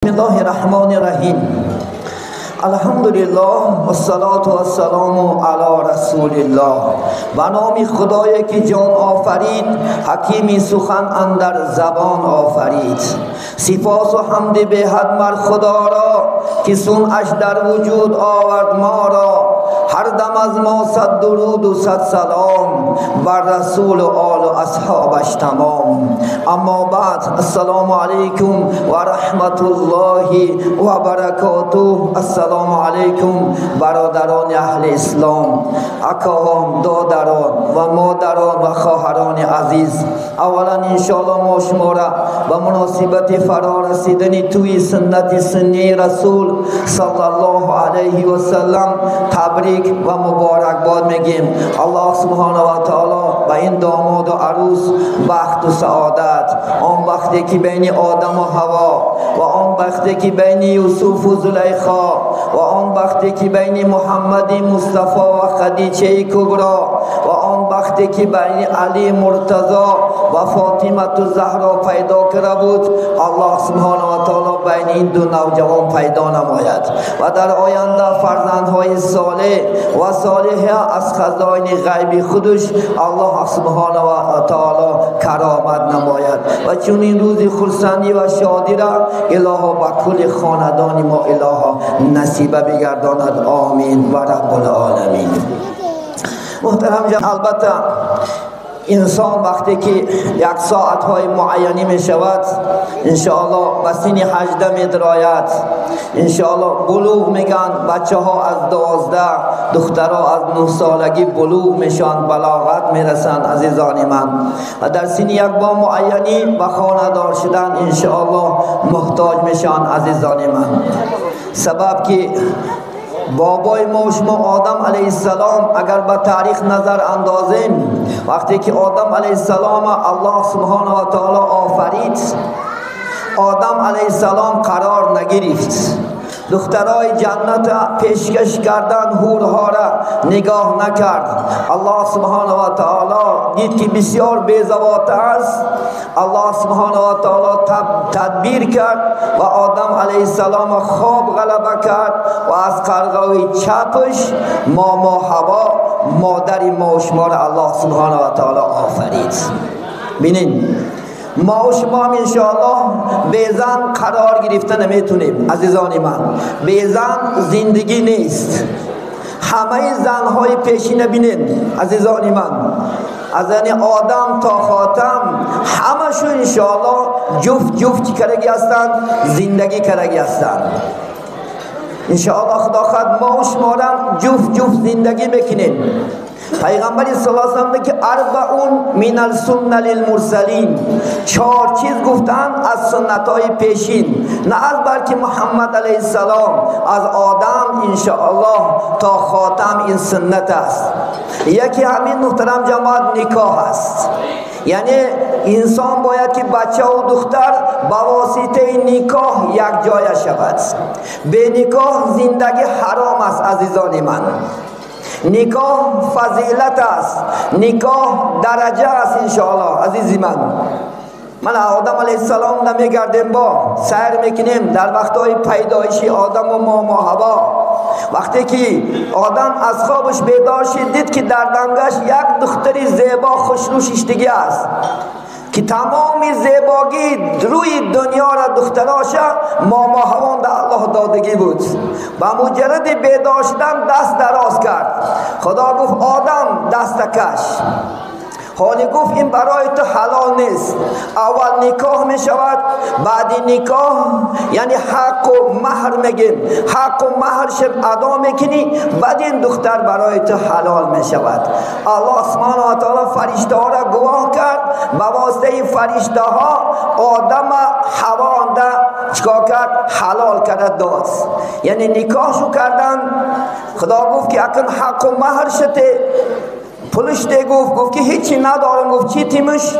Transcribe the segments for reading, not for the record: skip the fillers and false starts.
بسم الله الرحمن الرحیم. الحمدلله و الصلاة و السلام علی رسول الله. به نام خدایی که جان آفرید، حکیمی سخن اندر زبان آفرید. سپاس و حمد به حد مر خدا را که صنعش در وجود آورد ما را. هر دم از ما صد درود و صد سلام بر رسول و آل و اصحابش تمام. اما بعد، السلام علیکم و رحمت الله و برکاته. السلام علیکم برادران اهل اسلام، اکاهان، دادران و مادران و خواهران عزیز. اولا انشاءالله ما شما را به مناسبت فرا رسیدن توی سنت سنی رسول صلی الله علیه و سلم تبریک و مبارکباد میگیم. الله سبحانه و تعالی به این داماد و عروس بخت و سعادت، آن وقتی که بین آدم و حوا و آن وقتی که بین یوسف و زلیخا و آن وقتی که بین محمد مصطفی و خدیجه کبرا و آن وقتی که بین علی مرتضی و فاطمه زهرا پیدا کرده بود، الله سبحانه و تعالی بین این دو نوجوان پیدا نماید و در آینده فرزندهای صالح و صالحه از خزائن غیبی خودش الله سبحانه و تعالی کرامت نماید و چون این روز خرسندی و شادی را الها با کل خاندان ما الها نصیبه بگرداند. آمین و رب العالمین. محترم جان، البته انسان وقتی که یک ساعتهای معینی می شود، انشاءالله به سن 18 می درآید، انشاءالله بلوغ میگن بچه ها از 12، دخترها از 9 سالگی بلوغ میشن، بلاغت میرسن عزیزان من، و در سن یک با معینی به خانه دار شدن انشاءالله محتاج میشن عزیزان من. سبب که بابای ما شما آدم علیه السلام اگر به تاریخ نظر اندازیم، وقتی که آدم علیه السلام الله سبحانه و تعالی آفرید، آدم علیه السلام قرار نگرفت، دخترای جنت پیشکش کردن، حورها را نگاه نکرد. الله سبحانه و تعالی دید که بسیار بی‌زبان است، الله سبحانه و تعالی تدبیر کرد و آدم علیه السلام خواب غلبه کرد و از قرقوی چپش ماما حوا مادر ما شما را الله سبحانه و تعالی آفرید. بینین ما و شما هم انشاءالله بیزن قرار گرفته نمیتونیم عزیزان من. بیزن زندگی نیست. همه زنهای پیشین بینید عزیزان من، از زن آدم تا خاتم همشون انشاءالله جفت کرگی هستند، زندگی کرگی هستند. انشاءالله خدا خواهد ما و شما را جفت زندگی بکنیم. پیغمبر صلی الله علیه و سلم که اربعون من السنن للمرسلین، 4 چیز گفتن از سنت های پیشین، نه از بلکه محمد علیه السلام، از آدم انشاءالله تا خاتم این سنت است. یکی همین محترم جماعت نکاح است. یعنی انسان باید که بچه و دختر با واسطه نکاح یک جای شود. به نکاح زندگی حرام است عزیزان من. نکاح فضیلت است، نکاح درجه است انشاءالله عزیزی من آدم علیه السلام نمیگردیم، با سیر میکنیم در وقتهای پیدایشی آدم و ماما حوا. وقتی که آدم از خوابش بیدار شد دید که در دنگش یک دختری زیبا خوشرو شیشتگی است که تمام زیباگی روی دنیا را دختراشا ماما حوا در الله دادگی بود. با مجرد بیدار شدن دست دراز کرد، خدا گفت آدم دست کش. حالی گفت این برای تو حلال نیست. اول نکاح می شود، بعد نکاح یعنی حق و مهر میگیم، حق و مهر شب ادا میکنی، بعد این دختر برای تو حلال می شود. الله سبحانه و تعالی فرشته ها را گواه کرد، به واسطه فرشته ها آدم حوا چکار کرد؟ حلال کرد داد. یعنی نکاحشو کردن. خدا گفت که اکن حق و مهر شده، پولش ده گفت که هیچی ندارم. گفت چی تیمش؟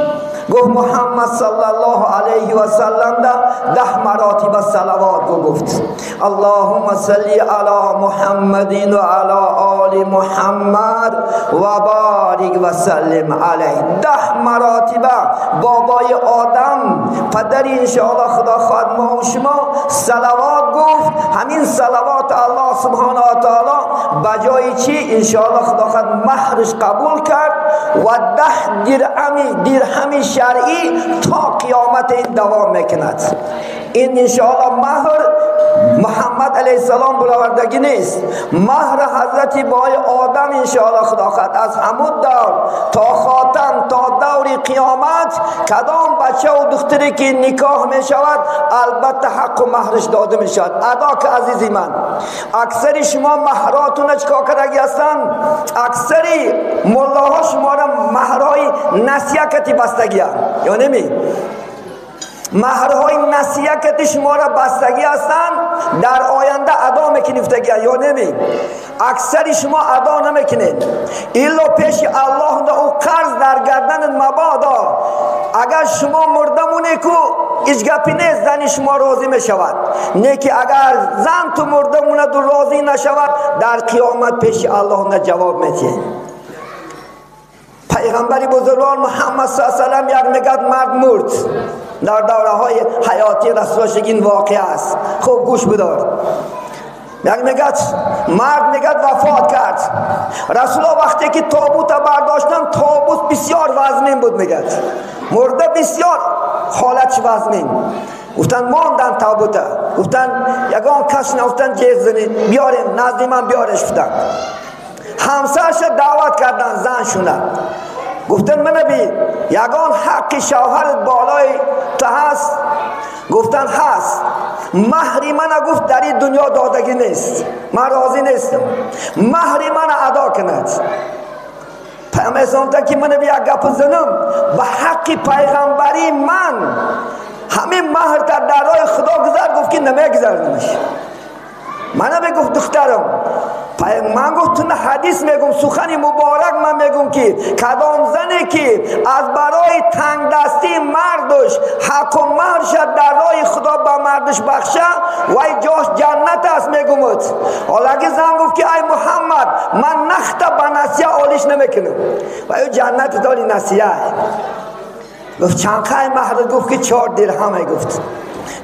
گفت محمد صلی الله علیه و سلم 10 مراتب صلوات گفت اللهم صلی علی محمد و علی آل محمد و بارک و سلم علیه. 10 مراتب بابای آدم پدر انشاءالله خدا خواهد ما و شما صلوات گفت. همین صلوات الله سبحانه و تعالی بجای چی انشاءالله خدا خواهد مهرش قبول کرد و 10 درهم شرعی تا قیامت این دوام میکند. این انشاءالله مهر محمد علیه السلام برآوردگی نیست، مهر حضرت بای آدم انشاءالله خدا خواهد از همون دور تا خاتم تا دور قیامت کدام بچه و دختری که نکاح می شود البته حق و مهرش داده می شود. ادا که عزیزی من اکثری شما مهراتون چکا کردگی هستن، اکثری ملاها شما را مهرهای نسیه کتی بستگی هست یا نمی مهرهای نسیه کتی شما را بستگی هستن در آینده ادا میکنیفتگی یا نمی اکثری شما ادا نمیکنید ایلا پیش الله دا او قرض در گردن مبادا اگر شما مردمونه کو ایچ گپی نیست زنی شما راضی میشود نه که اگر زن تو مردمونه دو راضی نشود در قیامت پیش الله نه جواب میتید. پیغمبری بزرگوار محمد صلی اللہ علیہ وسلم یک میگد مرد مرد در دوره های حیاتی رسولش این واقع است. خوب گوش بدار. یک میگد مرد میگد وفات کرد. رسول وقتی که تابوت برداشتن تابوت بسیار وزنین بود میگد مرده بسیار حالتش وزنین گفتن ماندن تابوت گفتن یگان کس نفتن جیز زنین بیاریم نزدی من بیارش گفتن همسرش دعوت کردن زنشونه گفتن من نبی یگان حق شوهرت بالای تو هست گفتن هست مهری من گفت در این دنیا دادگی نیست من راضی نیستم مهری من ادا کند. پیامبر اسلام که من نبی یک گپ زنم و حق پیغمبری من همین مهر در درای خدا گذار گفت که نمیگذارنمش من بگفت دخترم من گفت تو حدیث میگم سخنی مبارک من میگم که کدام زنی که از برای تنگ دستی مردش حق و مهرش در راه خدا به مردش بخشه وای جاش جنت است میگمت. حالا اگه زن گفت که ای محمد من نخت به نسیه آلیش نمیکنم وای جنت داری نسیه گفت چند خواهی مهر گفت که 4 درهم گفت.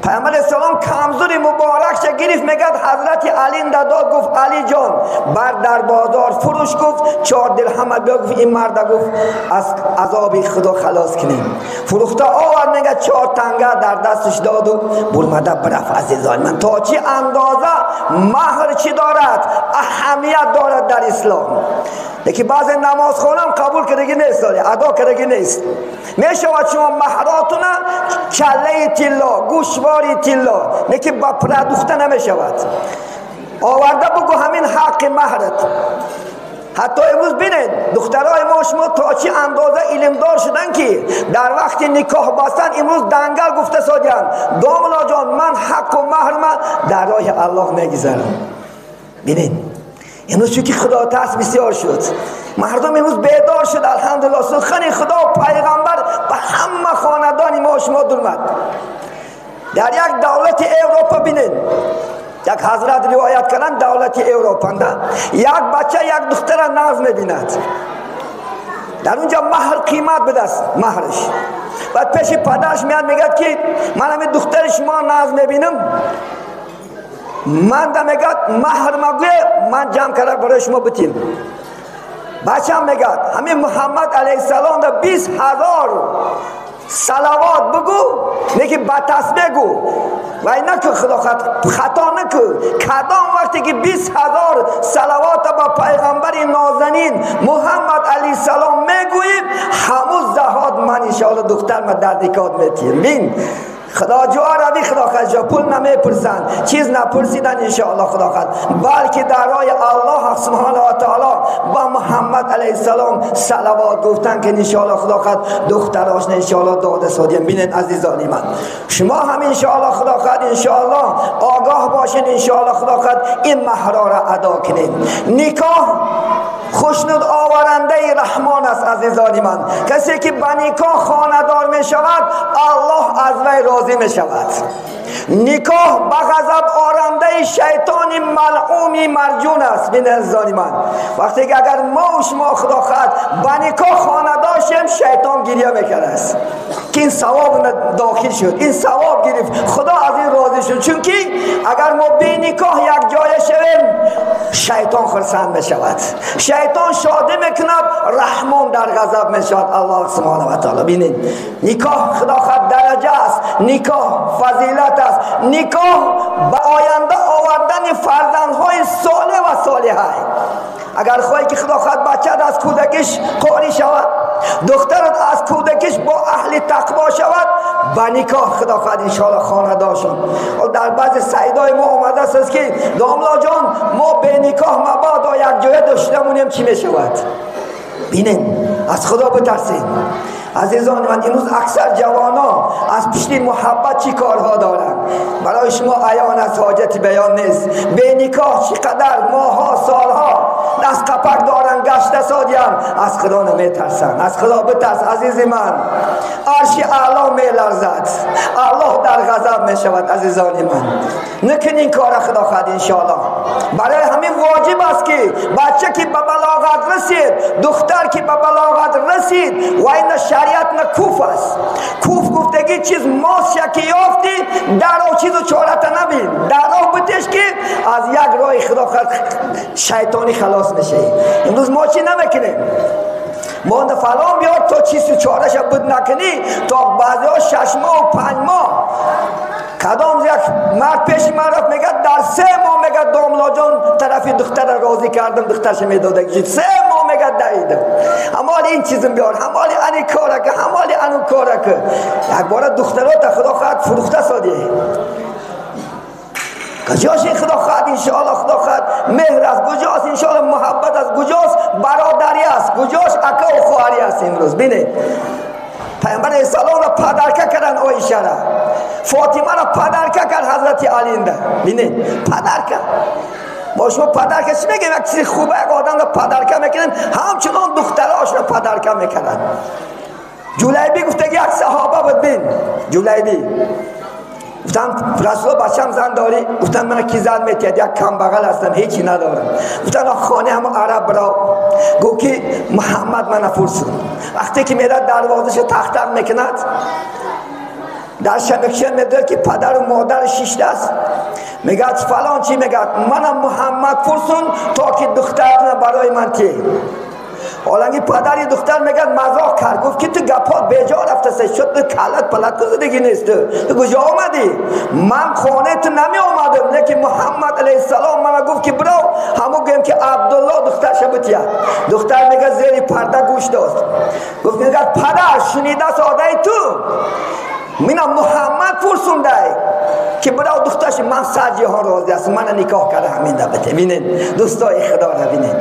پیامبر اسلام کمزوری مبارک شه گرفت میگد حضرت علی داد گفت علی جان بر در بازار فروش گفت 4 درهم گفت این مرد گفت از عذاب خدا خلاص کنیم فروخته آورد میگد 4 تنگه در دستش داد و برمده برف. عزیزان من تا چه اندازه مهر چی دارد اهمیت دارد در اسلام لیکن بعض نماز خونم قبول کردگی نیست ادا کردگی نیست میشود شما مهراتون کله تیلا گوشواری تیلا لیکن با پردوخته نمیشود آورده بگو همین حق مهرت. حتی امروز بینید دخترای ما شما تا چه اندازه علمدار شدن که در وقت نکاح بستن امروز دنگل گفته سادیان داملا جان من حق و مهر من در راه الله میگذارم. بینید امروز چون که خدا ترس بسیار شد مردم امروز بیدار شد الحمدلله سخن خدا و پیغمبر به همه خاندان ما شما درمد. در یک دولت اروپا بینید یک حضرت روایت کردن دولت اروپا یک بچه یک دختر ناز میبیند در اونجا مهر قیمت بدست مهرش بعد پیش پدرش میاد میگد که من همین دختر شما ناز میبینم من دا میگد مهر مگوی من جمع کرده برای شما بتیم. بچه هم میگد همین محمد علیه السلام دا 20,000 صلوات بگو نیکی بطس بگو و اینا که خطا نکو کدام وقتی که 20,000 صلوات با پیغمبر نازنین محمد علیه السلام میگوییم همون زهاد من انشاءالله دختر ما در نکات میتیم. بین خدا جوار روی خدا خواهد پول نمیپرسند چیز نپرسیدن انشاءالله خدا خواهد بلکه در راه الله سبحانه و تعالی با محمد علیه السلام صلوات گفتن که انشاءالله خدا خواهد دختراش انشاءالله داده سادیم. بینید عزیزانی من شما هم انشاءالله خدا خواهد انشاءالله آگاه باشین انشاءالله خدا خواهد این مهرها را ادا کنید. نکاح خوشنود آورنده رحمان است عزیزان من. کسی که به نکاح خانه‌دار می شود الله از وی راضی می شود. نکاح به غضب آرنده شیطان ملعون مرجون است. بین عزیزان من، وقتی که اگر ما و شما خدا خواهد به نکاح خانه‌دار شیم شیطان گریه میکنه است که این ثواب داخل شد، این ثواب گرفت، خدا از این راضی شد. چون که اگر ما به نکاح یک جای شویم شیطان خرسند می شود، شیطان شادی میکند، رحمان در غضب می شود. الله سبحانه و تعالی بینید نکاح خدا خواهد درجه است، نکاح فضیلت است، نکاح به آینده آوردن فرزندهای صالح و صالحه. اگر خواهی که خدا خواهد بچت از کودکیش قاری شود، دخترت از کودکیش با اهل تقوا شود، به نکاح خدا خواهد انشاءالله خانه داشتم. و در بعض سعیدای ما آمده است که داملا جان ما به نکاح مبادا یک جای داشتمونیم چی می شود. بینین از خدا بترسید عزیزان من. امروز اکثر جوانان از پشت محبت چی کارها دارند برای شما عیان از حاجت بیان نیست. به نکاح چقدر ماها سالها دست قپک دارن گشته سادیم، از خدا نمی ترسن. از خدا بترس عزیز من. عرش اعلی می لرزد، الله در غضب می شود. عزیزان من نکن این کار خدا خواهد انشاءالله. برای همین واجب است که بچه که به بلاغت رسید، دختر که به بلاغت رسید و این شریعت نکوف است. کوف گفتگی چیز ماست که یافتی در آن چیز و چارت نبین، در آن بتش که از یک راه خدا خواهد شیطانی خلاص نشه. امروز ما چی نمیکنیم؟ ما فلان بیار تا چیز و چارش بود نکنی تا بعضی ها 6 ماه و 5 ماه. کدام یک مرد پیش من رفت میگه در 3 ماه میگه داملا جان طرف دختر راضی کردم، دخترش میداده 3 ماه میگه داییدم. همالی این چیزم بیار، همالی انی کارکه، همالی انو کارکه. یک بار دخترات خدا خواهد فروخته سادی. کجاش خدا خواهد انشاءالله، خدا خواهد مهر است، کجاست انشاءالله محبت است، کجاست برادری است، کجاست اکا و خواهری است. امروز بینید پیامبر اسلام را پدرکه کردن عایشه را، فاطمه را پدرکه کرد حضرت علی را. بینید پدرکه. ما شما پدرکه چی میگیم؟ یک چیز خوبه یک آدم را پدرکه میکنیم، همچنان دختراش را پدرکه میکنن. جلیبی گفته یک صحابه بود. بین جلیبی گفتم رسول بچم زن داری؟ گفتم من کی زن میتید؟ یک کم بغل هستم هیچی ندارم. گفتم خانه هم عرب برا. گفت که محمد من فرسون. وقتی که میره دروازش تختم میکند در شبکشن میده که پدر و مادر شیشته است، میگه فلان چی میگه منم محمد فرسون تا که دخترت برای من تی. حالانکه پدری دختر میگن مزاق کرد، گفت که تو گپات بیجا رفته سی شد، تو کلت پلت کزدگی نیست، تو کجا آمدی؟ من خانه تو نمی آمدم، لیکن محمد علیه السلام من گفت که برو همو گویم که عبدالله دختر شبتیه. دختر میگه زیر پرده گوش داشت. گفت میگه پدر شنیده ساده تو منم محمد فرسونده که برای دخترش من سر جهان راضی است، من نکاح کرده همین دبته. بینین دوستای خدا را بینین،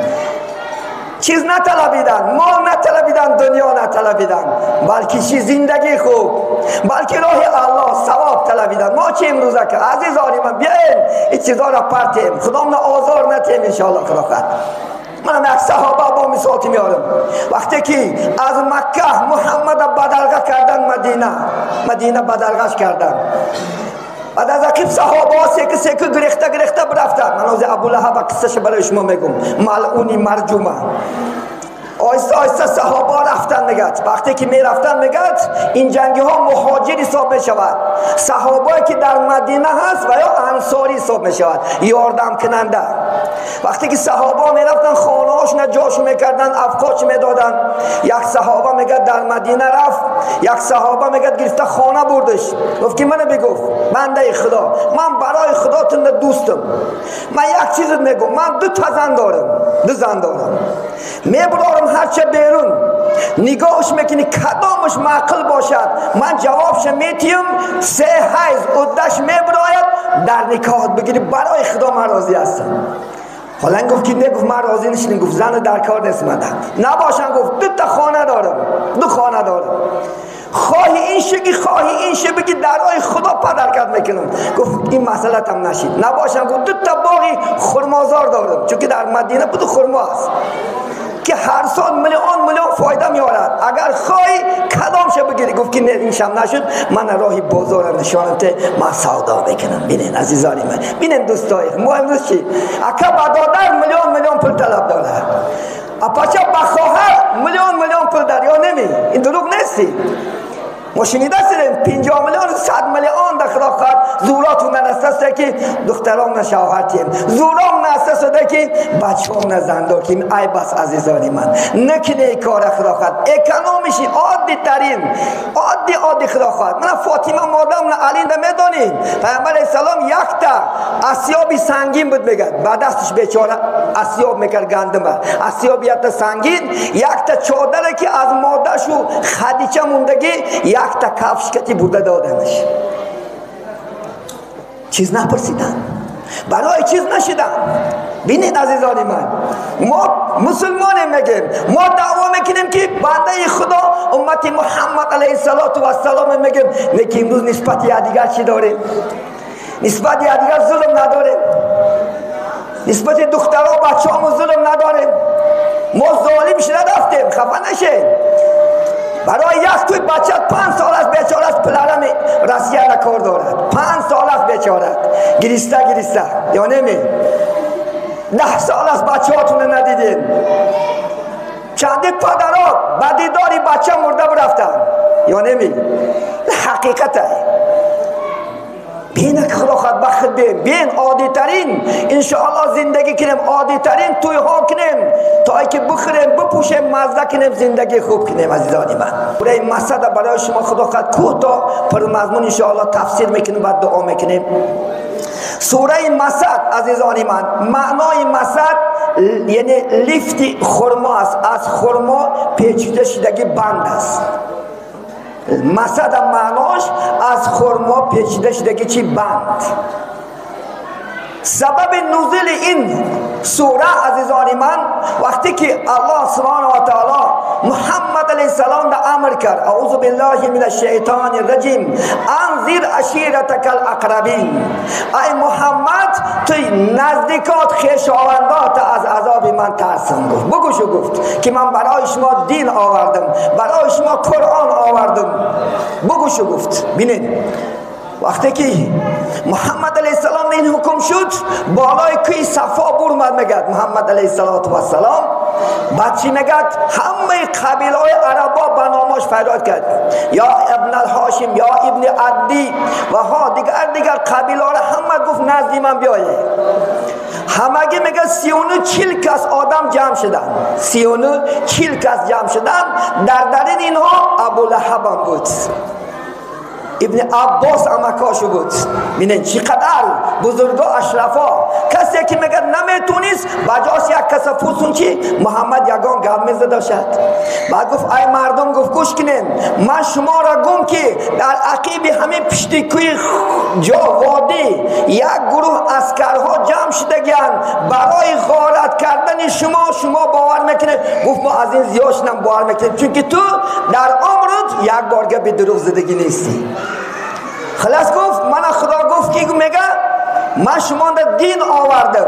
چیز نطلبیدن، مال نطلبیدن، دنیا نطلبیدن، بلکه زندگی خوب، بلکه راه الله ثواب طلبیدن. ما چه امروزه که عزیزانی من بیاین این چیزا را پرتیم، خدامون آزار نتیم انشاءالله. خدا خواهد من یک صحابه با مثال میارم. وقتی که از مکه محمد بدرگاه کردن مدینه بدرگاهش کردن، بعد از عقیب صحابه سکه گرفته برفتن. من از ابو لهب قصهش برای شما میگم، ملعونی مرجومه. آیسته آیسته صحابه رفتن نگت. وقتی که می رفتن نگت این جنگی ها مهاجر حساب می شود، صحابه که در مدینه هست و یا انصاری حساب می شود، یاردم کننده. وقتی که صحابه می رفتن خانه هاش نجاش می کردن، افقاش می دادن. یک صحابه میگه در مدینه رفت، یک صحابه میگه گرفته خانه بردش. گفت که منو بگفت بنده خدا، من برای خداتون دوستم، من یک چیز میگم، من 2 زن دارم، 2 زن دارم، میبرارم هرچه بیرون نگاهش میکنی کدامش معقل باشد من جوابش میتیم 3 حیض عدش میبراید در نکاحت بگیری، برای خدا من راضی هستم. حالا گفت که نه، گفت من راضی نشین، گفت زن در کار نیست من نباشم. گفت 2 خانه دارم، 2 خانه دارم، خواهی این شگی خواهی این شگی بگی درای خدا پدرکت میکنم. گفت این مسئله هم نشید. نباشم. گفت 2 باغی خرمازار دارم، چون که در مدینه بود خرما است. که هر سال میلیون فایده میارد، اگر خواهی کدامش بگیری. گفت که نه این شم نشد، من راهی بازار نشانت من سودا بکنم. بینین عزیزانی من، بینین دوستای مهم نیست چی اکا برادر میلیون پول طلب داره، اپاچه بخواهر میلیون پول داره یا نمی؟ این دروغ نیستی؟ ما شنیده سریم 50 میلیون 100 میلیون در خدا خواهد زوراتون نسته که دختران نشاهرتیم، زوران نسته که بچه هم نزندار کیم. ای بس عزیزانی من نکنه ای کار خدا خواهد اکنومیشی عادی ترین عادی خدا خواهد. من فاطمه مادم علی نمیدانیم پیامبر السلام یک تا اسیابی سنگین بود بگد بعد دستش بیچاره اسیاب میکرد گندم اسیابیت سنگین، یک تا چادره که از مادرشو خدیجه موندگی، یک تا کفش کتی بوده دادنش. چیز نپرسیدن، برای چیز نشدن. بینید عزیزانی من، ما مسلمان میگیم، ما دعوا میکنیم که بنده خدا امت محمد علیه السلام میگیم، لیکن امروز نسبت دیگر چی داریم؟ نسبت دیگر ظلم نداریم، نسبت دخترها و بچه ها ظلم نداریم. ما ظالم شده رفتیم، خفه نشین. برای یک توی بچه 5 سال از بیچاره است، پلرم رسیه را کار دارد، 5 سال از بیچاره گریسته یا نمی 10 سال از بچه هاتون ندیدین. چندی پدرات بدیداری بچه مرده برفتن یا نمی؟ حقیقته. بین که خدا خود بخت بین عادی ترین انشاءالله زندگی کنیم، عادی ترین توی ها کنیم تا ای که بخوریم بپوشیم مزده کنیم زندگی خوب کنیم. عزیزانی من برای مسد برای شما خدا خود کوتاه پر مضمون انشاءالله تفسیر میکنیم و دعا میکنیم. سوره مسد عزیزانی من معنای مسد یعنی لیفت خرما است، از خرما پیچیده شدگی بند است. مسد معناش از خرما پیچیده شدگی چی بند. سبب نزول این سوره عزیزان من وقتی که الله سبحانه و تعالی محمد علیه السلام را امر کرد اعوذ بالله من الشیطان الرجیم انذر عشیرتک الاقربین، ای محمد توی نزدیکات خویشاوندات از عذاب من ترسون. گفت که من برای شما دین آوردم، برای شما قرآن آوردم. گفت بینید وقتی که محمد علیه السلام این حکم شد بالای کوی صفا برمد میگد محمد علیه السلام. بعد چی میگد؟ همه قبیله های عربا بناماش فریاد کرد یا ابن الهاشم یا ابن عدی و ها دیگر قبیله ها همه گفت نزدی من بیایه. همگی میگه 39 کس آدم جمع شدن، 39 کس جمع شدن. در اینها ابو لهب هم بود، ابن عباس امکاشو بود. بینید چقدر بزرگا اشرفا. کسی که میگه نمیتونیست بجاش یک کس فوسون چی محمد یگان گم میزده شد. بعد گفت ای مردم گفت گوش کنین، من شما را گم که در عقیب همه پشتی کوی جا وادی یک گروه اسکرها جمع شدگیان برای غارت کردن شما باور میکنه. گفت ما از این زیاش نم باور میکنیم چون که تو در عمرت یک بارگه به دروغ زدگی نیستی. خلاص گفت من خدا گفت که میگه من شما را دین آوردم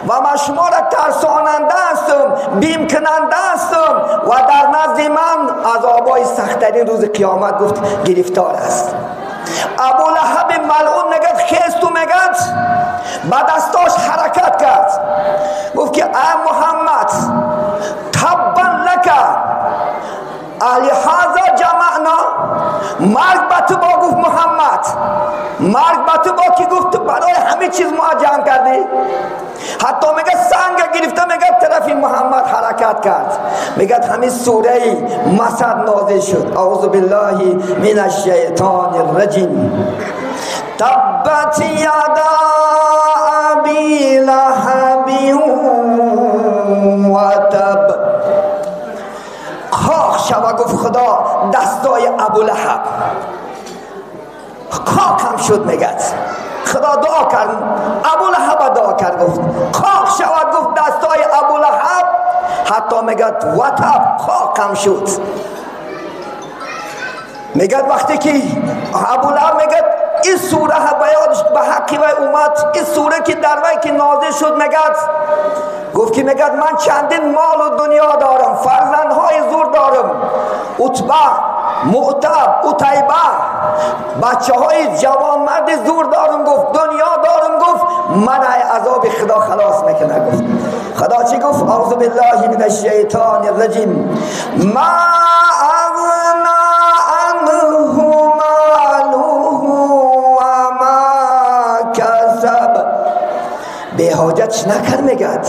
و من شما را ترساننده هستم، بیم کننده هستم و در نزد من عذابای سخت‌ترین روز قیامت گفت گرفتار است. ابو لهب ملعون نگد خیستو میگد با دستاش حرکت کرد گفت که ای محمد تبا لک لهذا جمعنا، مرگ با تو با گفت محمد، مرگ با تو با کی گفت برای همه چیز ما جمع کردی. حتی میگه سنگ گرفته میگه طرف محمد حرکت کرد. میگه همین سوره مسد نازل شد اعوذ بالله من الشیطان الرجیم تبت یدا ابی لهب و تب. خاک شود گفت خدا دستای ابو لهب، خاک هم شد. میگد خدا دعا کرد ابو لهب دعا کرد گفت خاک شود گفت دستای ابو لهب. حتی میگد و تب خاک هم شد. میگد وقتی که ابو لهب میگد این سوره بیانش به حقی و اومد، این سوره که در وی که نازل شد میگد گفت که میگه من چندین مال و دنیا دارم، فرزندهای زور دارم، عتبه، معتب، عتیبه، بچه های جوان مرد زور دارم، گفت دنیا دارم، گفت من عذاب خدا خلاص میکنه. گفت خدا چی گفت؟ اعوذ بالله من الشیطان الرجیم ما اغنا عنه ماله و ما کسب. به حاجتش نکرد، میگد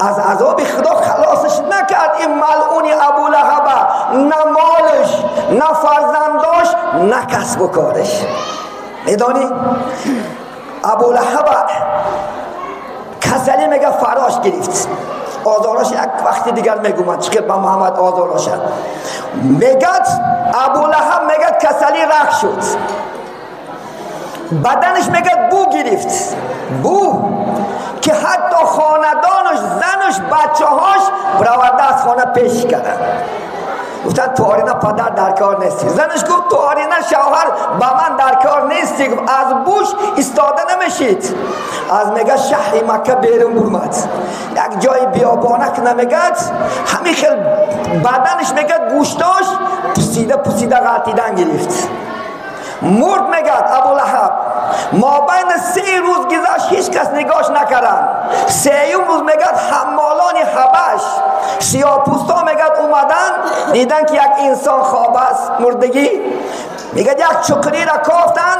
از عذاب خدا خلاصش نکرد این ملعون ابو لهب، نه مالش نه فرزنداش نه کسب و کارش. میدانی ابو لهب کسلی میگه فراش گرفت، آزارش یک وقت دیگر میگومد چه با محمد آزارش میگد ابو لهب میگد کسلی رخ شد، بدنش میگد بو گرفت، بو که حتی خاندانش، زنش، بچه هاش برآورده از خانه پیش کردن. گفتن تو آرینه پدر در کار نیستی. زنش گفت تو آرینه شوهر با من در کار نیستی، از بوش استاده نمیشید. از میگه شهر مکه بیرون برمد، یک جای بیابانک نمیگد، همین خیل بدنش میگد گوشتاش پوسیده پوسیده غلطیدن گرفت، مرد. میگد ابو لهب ما بین 3 روز گذشت هیچ کس نگاش نکردن. 3م روز میگد حمالان حبش سیاه‌پوستا میگد اومدن دیدن که یک انسان خواب است مردگی، میگد یک چقری را کافتن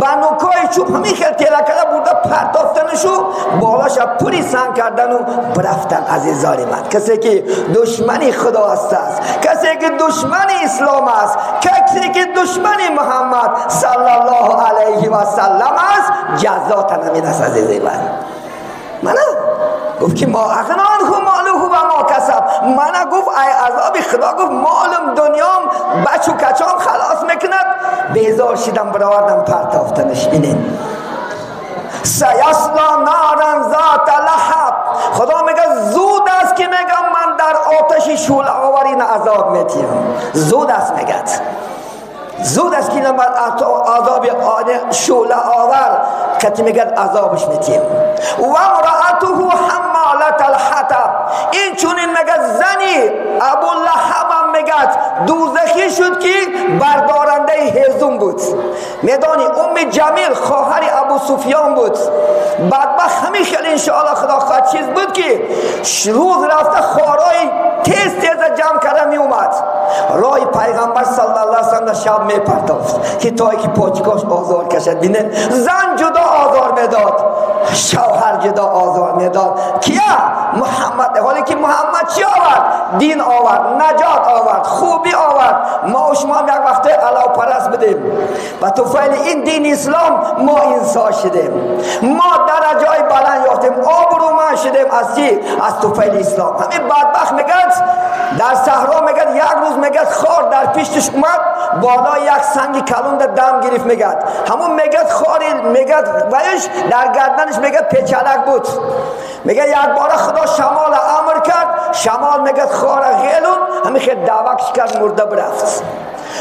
با نوکای چوب همین خیلی تلکه برده پرتافتنشو بالاش پوری سنگ کردن و برفتن. عزیزان من، کسی که دشمنی خدا است، کسی که دشمن اسلام است، کسی که دشمن محمد صلی الله علیه و سلم است، جزات نمید است. عزیزان من گفت که ما اغنان هم ماله و ما کسب، من گفت ای عذاب خدا، گفت مالم دنیام بچو کچام خلاص میکند، بیزار شدم برآوردم پرتافتنش. اینه سیصلا نارا ذات لهب، خدا میگه زود است که میگم من در آتش شعله آورین عذاب میتیم. زود است میگد، زود است که من عذاب شعله آور که میگد عذابش میتیم. و امرأته حمالة الحطب، این چونین میگد زنی ابو لهب هم میگد دوزخی شد که بردارنده هیزم بود. میدانی ام جمیل خواهر ابو سفیان بود، بدبخت همین خیلی انشاءالله خدا خواهد چیز بود که روز رفته خارای تیز جمع کرده می اومد، رای پیغمبر صلی الله علیه وسلم شب می پرتافت که تایی که پاچکاش آزار کشد. بینه زن جدا آزار میداد، شوهر جدا آزار میداد. کیا؟ محمد. حالی که محمد چی آورد؟ دین آورد، نجات آورد، خوبی آورد. ما و شما یک وقت علاو پرست بدیم و تو فعل این دین اسلام ما انسان شدیم، ما درجای بلند یافتیم، آبرومند شدیم از چی؟ از تو فعل اسلام. همین بدبخت میگد در صحرا میگد یک روز میگد خار در پیشش اومد، بالا یک سنگ کلون دم گرفت. میگد همون میگد خاری میگد ویش در گردنش میگد پیچلک بود. میگه یک بار خدا شمال امر کرد، شمال میگد خار غیلون همین خیلی دوکش کرد، مرده برفت.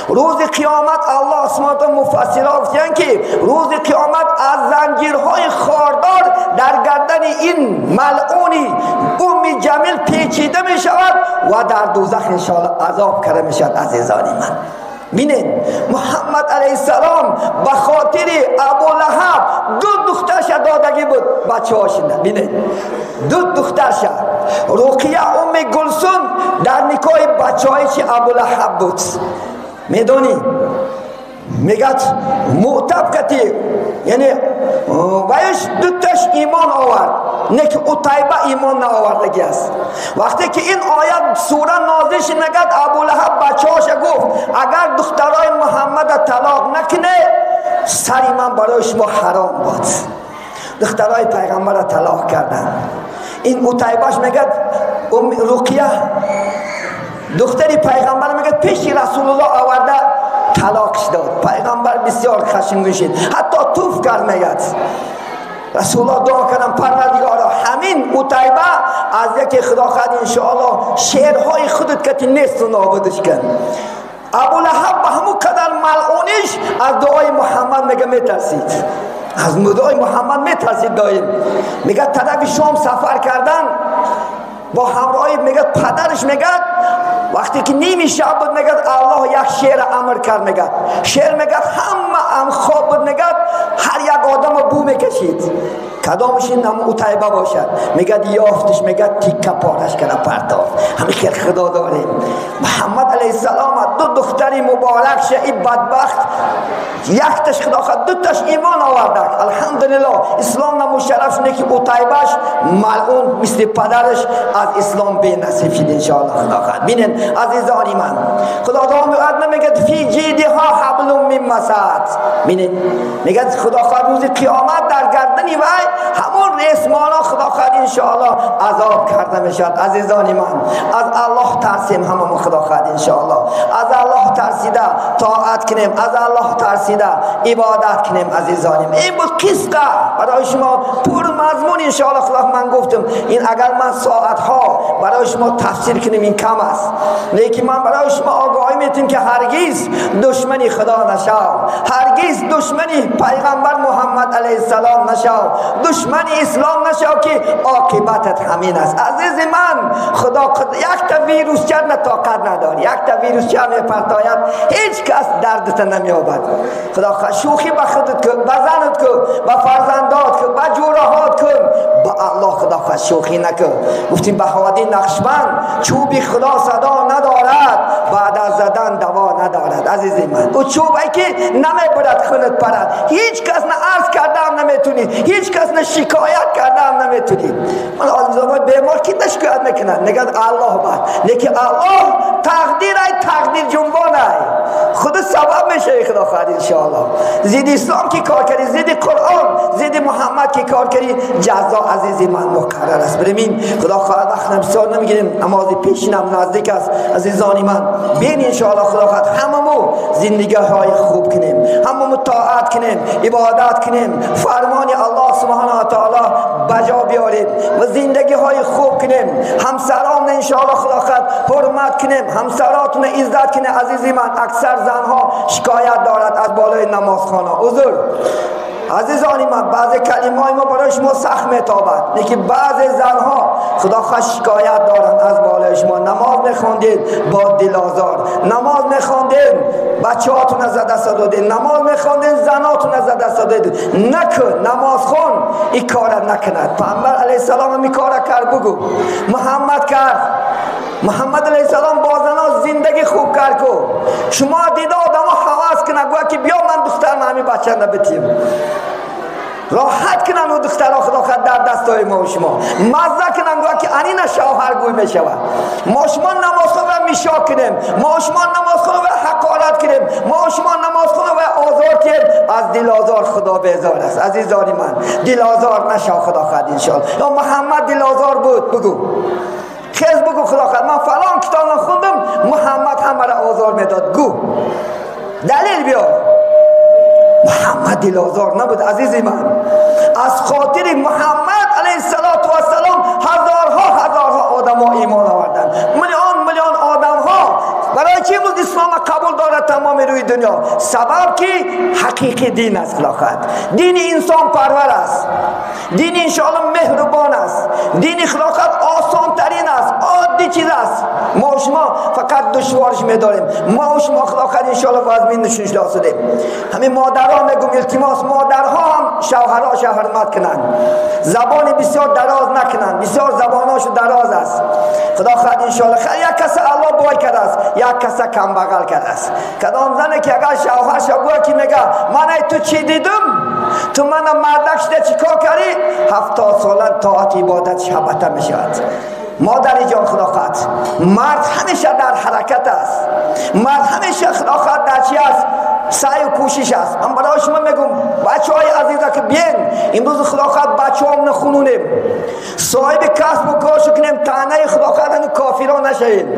روز قیامت الله اسمات مفسرها گفتن که روز قیامت از زنجیرهای خاردار در گردن این ملعونی ام جمیل پیچیده می شود و در دوزخ انشاءالله عذاب کرده می شود. عزیزان من بینید محمد علیه السلام به خاطر ابو لهب 2 دخترش دادگی بود، بچه هاشونه. بینید 2 دخترش، رقیه ام گلسون در نکاح بچه هایی که ابو لهب بود. میدونی میگد معتب کتی، یعنی ویش 2 تاش ایمان آورد، نه که عتیبه ایمان نآوردگی است. وقتی که این آیت سوره نازل شد میگد ابو لهب بچه‌هاش گفت اگر دخترای محمد طلاق نکنه سری من برای شما حرام بود. دخترای پیغمبر را طلاق کردن. این عتیبهش میگد رقیه دختری پیغمبر میگه پیش رسول الله آورده طلاقش داد. پیغمبر بسیار خشمگین شد، حتی توف کرد. میگد رسول الله دعا کردن پروردگارا همین عتیبه از یکی خدا خواهد انشاءالله شعرهای خودت که نیست و نابودش کن. ابو لهب به همون قدر ملعونش از دعای محمد میگه میترسید. از مدعای محمد میترسید دایم. میگه طرف شام سفر کردن با همراهی، میگه پدرش میگه وقتی که نیمی شب بود میگه الله یک شیر امر کرد، میگه شیر میگه همه خواب بود، میگه هر یک آدم بو میکشید کدامش این هم عتیبه باشد، میگه یافتش، میگه تیکه پارش کنه پرتاف. همین خیر خدا داریم. محمد علیه السلام دو دختری مبارک شه، این بدبخت یکتش خدا خد، دو تاش ایمان آورده الحمدلله. اسلام نمو شرف شده که عتیبهش ملعون مثل پدرش از اسلام بی نصیب شد انشاءالله خدا خد. بینن عزیزانی من، خدا دائم میگه فی جیدها حبل من مسد. بینن میگه خدا خد روز قیامت در گردنی وای همون ریسمانا خدا خد انشاءالله عذاب کرده میشد. عزیزانی من از الله ترسیم، همون خدا خد انشاءالله از الله ترسیده طاعت کنیم، از الله ترسیده عبادت کنیم. عزیزانی من این بود قصه برای شما پر مضمون انشاءالله. خدا من گفتم این اگر من ساعت ها برای شما تفسیر کنیم این کم است، لیکن من برای شما آگاهی میتونم که هرگز دشمنی خدا نشو، هرگز دشمنی پیغمبر محمد علیه السلام نشو، دشمن اسلام نشو که عاقبتت همین است. عزیز من خدا یک تا ویروس چه طاقت نداری، یک تا ویروس چه میپرتاید هیچ کس دردت نمیابد. خدا شوخی به خودت کن، به زنت کن، به فرزندات کن، به جورهات کن، با الله خدا شوخی نکن. گفتیم بهادی نقشبند چوبی خدا صدا ندارد، بعد از زدن دوا ندارد. عزیز من او چوبی که نمیبرد خونت پرد، هیچ کس نه عرض کردم نمیتونی، هیچ کس نه شکایت کردم نمیتونی. من آدم بیمار کی شکایت میکنن، میگن الله بعد، لیکن الله تقدیر جنبانه خود سبب میشه خدا خیر انشاءالله. زید اسلام کی کار کردی، زید قرآن، زید محمد کی کار کردی، جزا عزیز من مقرر است. بریم خدا خیر وقت نمیسار نمیگیریم، نماز پیشینم نزدیک است. عزیزانی من بین انشاءالله خدا خیر هممون زندگی های خوب کنیم، هممون طاعت کنیم، عبادت کنیم، فرمان الله سبحانه و تعالی بجا بیاریم و زندگی های خوب کنیم. همسران انشاءالله خدا خیر حرمت کنیم، همسراتون عزت کنیم. عزیزی من اکثر زنها شکایت دارد از بالای نمازخانه. حضور عزیزانی من بعضی کلمه‌های ما برای شما سخت میتابد، لیکن بعضی زنها خدا خواست شکایت دارند از بالای شما. نماز میخوندید با دل آزار، نماز میخوندید بچه‌هاتون از دست دادید، نماز میخوندید زناتون از دست دادید. نکن نماز خون این کار نکند. پیامبر علیه السلام می کار کرد، بگو محمد کرد. محمد علیه السلام با زنا زندگی خوب کرد کو شما دیده آدم حواس کنه گویا که بیا من دخترم همین بچه نبتیم راحت کنن و دخترها خدا خود در دستای ما و شما مزه کنن گویا که انین شوهر گوی می شود. ما شما نماز خود را میشا کنیم، ما شما نماز خود را حقارت کنیم، ما شما نماز خود را آزار کنیم. از دل آزار خدا بیزار است. عزیزانی من دل آزار نشو خدا خود انشاءالله. یا محمد دل آزار بود، بگو خیز بگو خدا خود من فلان کتاب خوندم محمد همه را آزار میداد. گو دلیل بیار. محمد دل آزار نبود. عزیزی من از خاطر محمد علیه السلام هزارها آدم ها ایمان آوردن، میلیون آدم ها. برای چی بود اسلام قبول دارد تمام روی دنیا؟ سبب که حقیقی دین است. خلاقت دین انسان پرور است، دین انشاءالله مهربان است، دین خلاقت آسان ترین است، عادی چیز است. ما شما فقط دشوارش میداریم. ما شما خلاقت انشاءالله وزمین نشونش دادیم. همین مادرها میگم التماس مادرها هم شوهرها حرمت کنند، زبان بسیار دراز نکنند، بسیار زباناش دراز است. خدا خواهد انشاءالله یک کس الله بای کرده است، یک کس کم بغل کرده است. کدام زنه که اگر شوهرش گویا که میگه من تو چی دیدم تو من مردک شده چیکار کردی 70 ساله طاعت عبادت شبته میشود. مادر جان خدا خواهد مرد همیشه در حرکت است، مرد همیشه خدا خواهد در چی است؟ سعی و کوشش است. من برای شما میگم بچه های عزیزه که بیین امروز خدا خواهد بچه هم نخونونیم، صاحب کسب و کارشو کنیم، تنه خدا خواهد کافران نشهیم.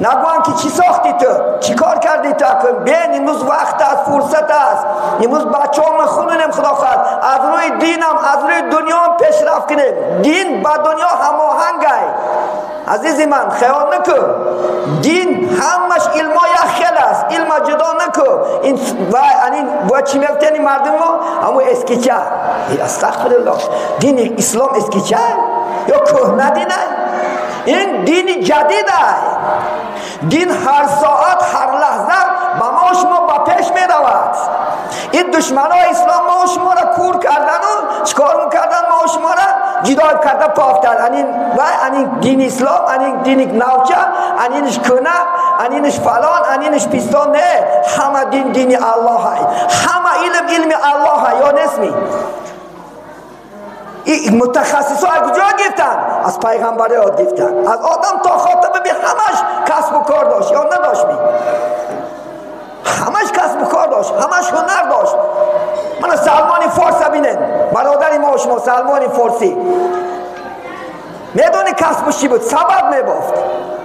نگوان که چی ساختی تو، چی کار کردی تو، بین امروز وقت است، فرصت است. امروز بچه هم خونونیم خدا خواهد از روی دینم از روی دنیا پیشرفت پیشرفت کنیم. دین با دنیا هماهنگ است عزیزی من، خیال نکن دین همش علم یک خیل است، علم جدا نکن. این و چی میفتنی مردم ما همون اسکیچه، استغفرالله، دین اسلام اسکیچه یا کهنه دینه؟ این دین جدید است. دین هر ساعت هر لحظه با ما شما با پیش می رود. این دشمنای اسلام ما شما را کور کردن و چکار میکردن؟ ما شما را جدا کرده پافتن. این دین اسلام، این دین نوچه، اینش کنه، اینش فلان، اینش پیستان، نه، همه دین الله های، همه علم الله های. یا نسمی این متخصص ها کجا گرفتن؟ از پیغمبر ها گرفتن. از آدم تا خاتم بی همش کسب و کار داشت یا نداشت؟ همش کسب و کار داشت، همش هنر داشت. من سلمان فارس بینن، برادری ما شما سلمان فارسی میدونی کسبش چی بود؟ سبد میبافت.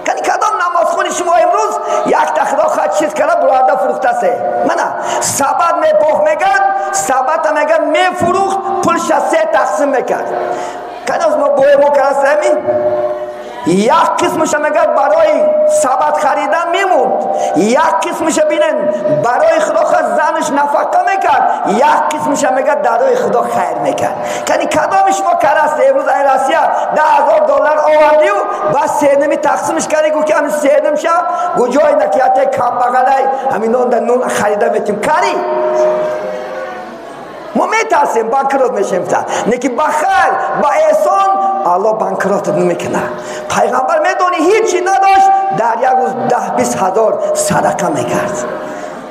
کنی کدام نمازخون شما امروز یک تخدا خواهد چیز کرده براده فروخته سه؟ منه سبد میبافت میگن، سبد میگن میفروخت، پولش سه تقسیم میکرد. کنی از ما بوی ما کرده همین یک قسمش میگه برای سبد خریدن میموند، یک قسمش بینن برای خدا زنش نفقه میکرد، یک قسمش میگه درای خدا خیر میکرد. کنی کدامش ما کرست؟ امروز ایراسیا $10,000 آوردی و بس سینمی تقسیمش کردی گو که همین سینم شد گو جای نکیت کم بغلی همین نون خریده میتیم کاری. ما میترسیم بانکرات میشیم تا نکی بخیر با احسان الله بانکرات نمیکنه. پیغمبر میدونی هیچی نداشت، در یک روز 10-20 هزار صدقه میکرد.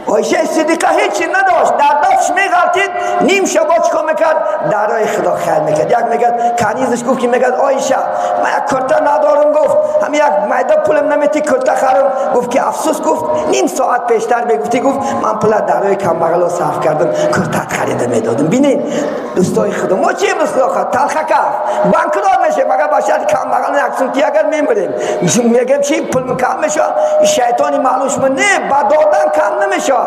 عایشه صدیقه هیچی نداشت، در دستش میغلطید، نیم شبا چکا میکرد؟ درای خدا خیر میکرد. یک میگد کنیزش گفت که میگد عایشه من یک کرته ندارم، گفت هم یک میده پولم نمیتی کرته خرم، گفت که افسوس، گفت نیم ساعت پیشتر بگفتی، گفت من پول درای کم بغل رو صرف کردم کرته خریده میدادم. بینید دوستای خدا ما چی امروز خدا خواهد تلخه کف بانکرات میشه مگر باشد کم بغل یکسونتی اگر میمریم میگم چی پول کم میشه؟ شیطانی معلوش من نه با دادن کم نمیشه.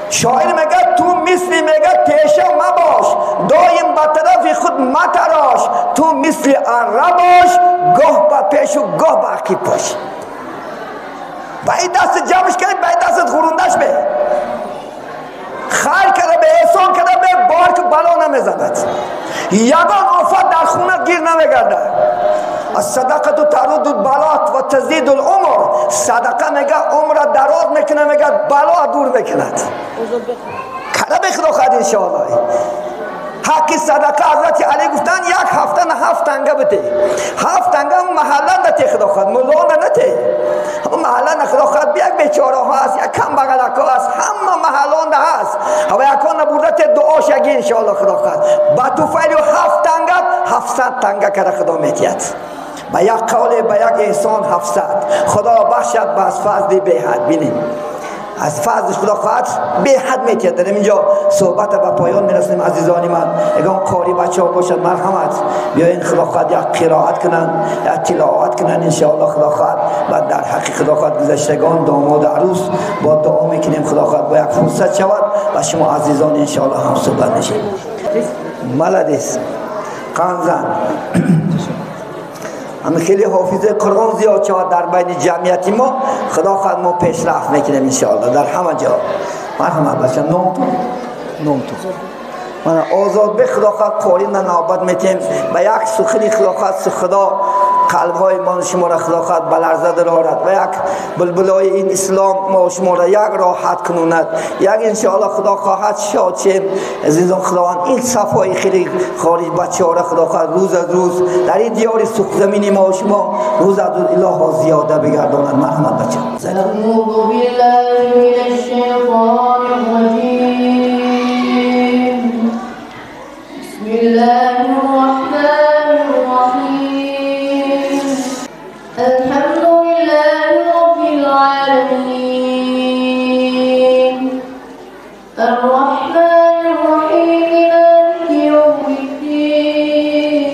شاعر میگه تو مثل میگه تیشه مباش، دایم با طرف خود متراش، تو مثل اره باش، گاه با پیش و گاه با عقیب باش. باید دست جمعش کنید، باید دست غروندش به خیر کرده به احسان کرده به بار که بلا نمیزند، یگان آفت در خونه گیر نمیگرده. الصدقه ترد البلات و تزید العمر، صدقه میگه عمر دراز میکنه، میگه بلا دور میکند. کله بخدا خواهد انشاءالله. حقی صدقه حضرت علی گفتن یک هفته نه 7 تنگه بده، 7 تنگه محله نتی خدا خواهد، ملونه نتی محله نه خدا خواهد. یک بیچاره ها هست، یک کم بغلک ها هست، همه محلان ده هست و یکان نبودت دعاش اگه انشاءالله خدا خواهد. با تو فعلی 7 تنگه 700 تنگه کرده خدا میتید. با یک قول با یک احسان 700 خدا بخشد با از فضل به حد. بینیم از فضلش خدا خواهد به حد میتید. در اینجا صحبت به پایان میرسیم عزیزانی من. اگه قاری بچه ها باشد مرحمت بیاین خدا خواهد یک قرائت کنن، یک تلاوت کنن انشاءالله خدا خواهد. و در حق خدا خواهد گذشتگان داماد عروس با دعا میکنیم خدا خواهد با یک فرصت شود و شما عزیزان انشاءالله هم صحبت نشید. ملدیس قنزن همه خیلی حافظه قرآن زیاد شود در بین جمعیتی ما. خدا خواهد ما پیشرفت میکنیم انشاءالله در همه جا. مرحمت باشم. نام تو من آزاد به خدا خواهد قاری نوبت میتیم و یک سخنی خدا خواهد خدا قلب های ما شما را خدا خواهد بلرزه دارد و یک بلبلای این اسلام ما شما را یک راحت کنوند. یک انشاءالله خدا خواهد شاد شیم عزیزان خداوند. این صفای خیلی خارج بچه ها را خدا خواهد روز از روز در این دیار سخت زمینی ما شما روز از روز اله زیاده بگرداند. مرحمت بچه اعوذ بالله من الشیطان الرجیم. بسم الله الرحمن الرحيم. الحمد لله رب العالمين الرحمن الرحيم مالك يوم الدين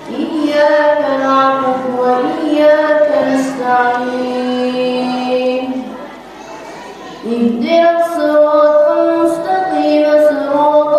إياك نعبد وإياك نستعين اهدنا الصراط المستقيم صراط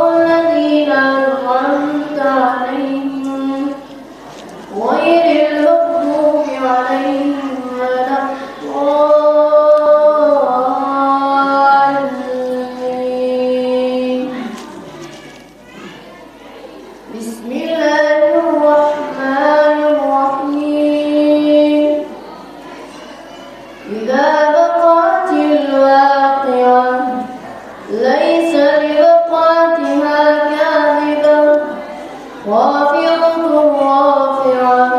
بسم الله الرحمن الرحيم إذا وقعت الواقعة ليس لوقعتها كاذبة خافضة رافعة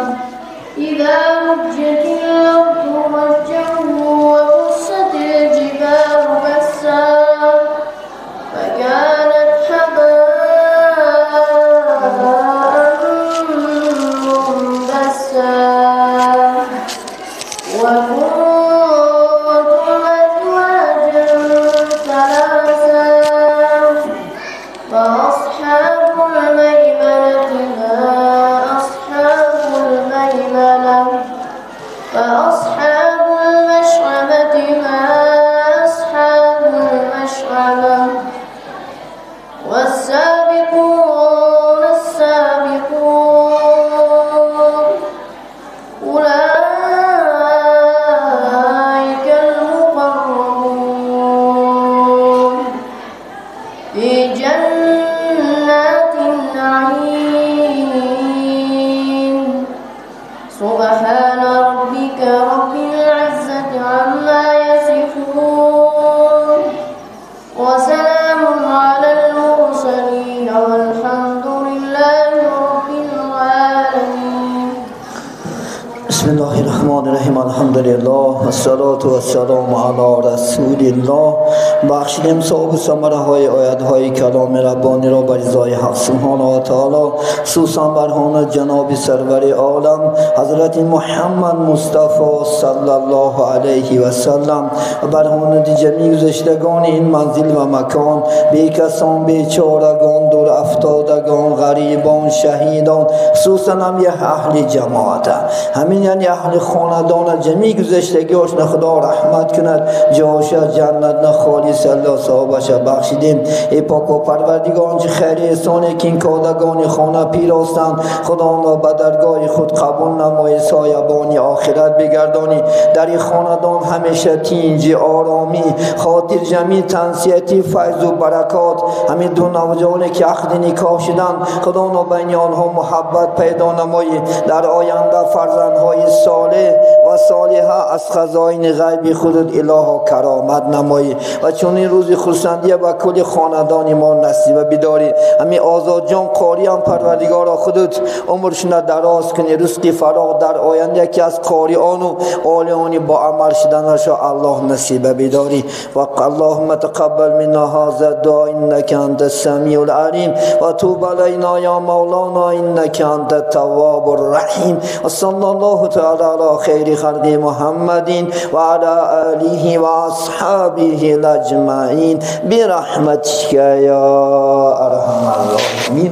إذا رجت الأرض رجا وبست الجبال بسا فكانت هباء منبثا وكنتم أزواجا ثلاثا فأصحاب الميمنة ما أصحاب الميمنة فأصحاب المشأمة ما أصحاب المشأمة والسابقون السابقون أولئك المقربون في جنات النعيم سبحان ربك رب العزة عما يصفون وسلام على المرسلين والحمد لله رب العالمين. بسم الله الرحمن الرحیم. الحمدلله والصلاة والسلام علی رسول الله. بخشیدیم ثواب و ثمره های آیت های کلام ربانی را بر رضای حق سبحانه و تعالی، خصوصا برهان جناب سرور عالم حضرت محمد مصطفی صلی الله علیه و سلم و برهان جمیع گذشتگان این منزل و مکان، بیکسان، بیچارگان، دور افتادگان، غریبان، شهیدان، خصوصا هم یه اهل جماعت، همین یعنی اهل خاندان جمیع گذشتگی‌هاشون خدا رحمت کند، جاش جنت نه خالص الله صاحبش بخشیدیم. ای پاک و پروردگار آنچه خیر احسانی که این کادگان خانه پیراستند خدا آن را به درگاه خود قبول نمای، سایبانی آخرت بگردانی. در این خاندان همیشه تینج، آرامی، خاطر جمیع، تنسیتی، فیض و برکات، همین دو نوجوانی که عقد نکاح شدند خدا آن را بین آنها محبت پیدا نمایی، در آینده فرزندهای صالح و صالحه از خزائن غیبی خودت اله کرامت نمایی و چون این روز خرسندی و کل خاندان ما نصیب بداری. همین آزاد جان قاری هم پروردگار خودت عمرشون دراز کنی، رزق فراغ در آینده که از قاریان و عالیان با عمل شدنش الله نصیب بداری. و اللهم تقبل منا هذا الدعاء انك انت السميع العليم وتوب علينا يا مولانا انك انت التواب الرحيم. وصلى الله تعالى على خير خلق محمد وعلى آله وأصحابه الأجمعين برحمتك يا أرحم الراحمين.